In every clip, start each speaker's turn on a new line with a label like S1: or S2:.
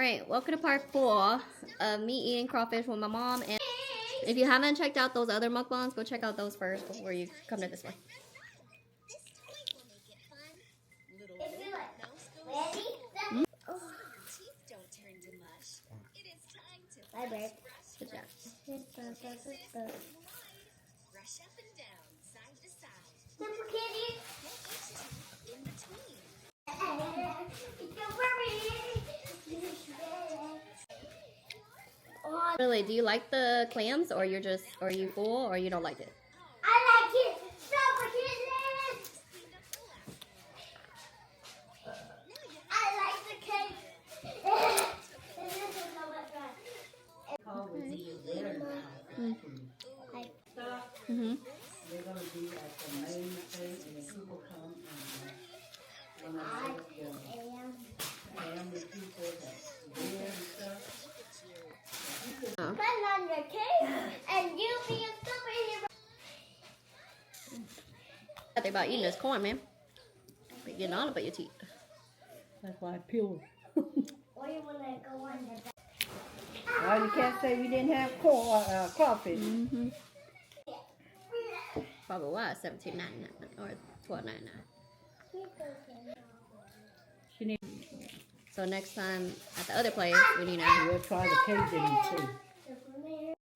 S1: Alright, welcome to part 4 of me eating crawfish with my mom. And if you haven't checked out those other mukbangs, go check out those first before you come to this one.
S2: Bye, babe.
S1: Good job.
S3: Brush up and down, side to side.
S2: Simple kitty.
S3: In between.
S1: Really, do you like the clams, or are you full, or you don't like it?
S2: I like it. Simple kitty. I like the cake.
S1: Mm-hmm.
S4: They're going to be at the main thing, and then people come and when I family people that's there and stuff.
S2: Put on your cake, and you be a superhero.
S1: What they about eating this corn, man. Be getting all up at your teeth.
S4: That's why I peeled.
S2: Or you want to go on the back.
S4: Well, you can't say we didn't have crawfish.
S1: Mm-hmm. Probably was $17.99 or $12.99.
S4: She need.
S1: So next time at the other place, we need to
S4: We'll try the Cajun too.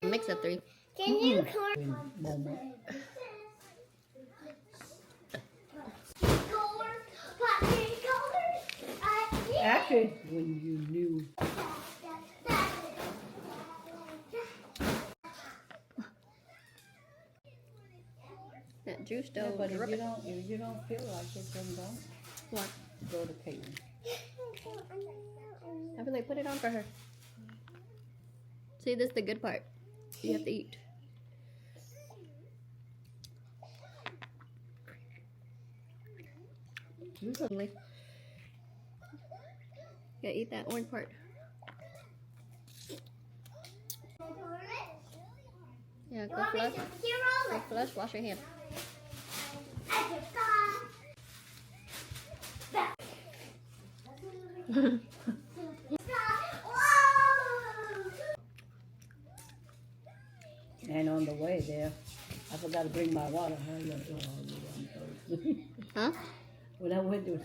S1: mix of 3.
S2: Can you corn?
S4: Moment. Actually, when you knew.
S1: That juice
S4: Yeah,
S1: dough.
S4: but if you don't feel like it, then don't
S1: What?
S4: go to Cajun.
S1: I feel like put it on for her. See, this is the good part. You have to eat. Suddenly. You gotta eat that orange part. Yeah, go flush. Go flush, wash your hand.
S4: And on the way there, I forgot to bring my water.
S1: Huh?
S4: When I went to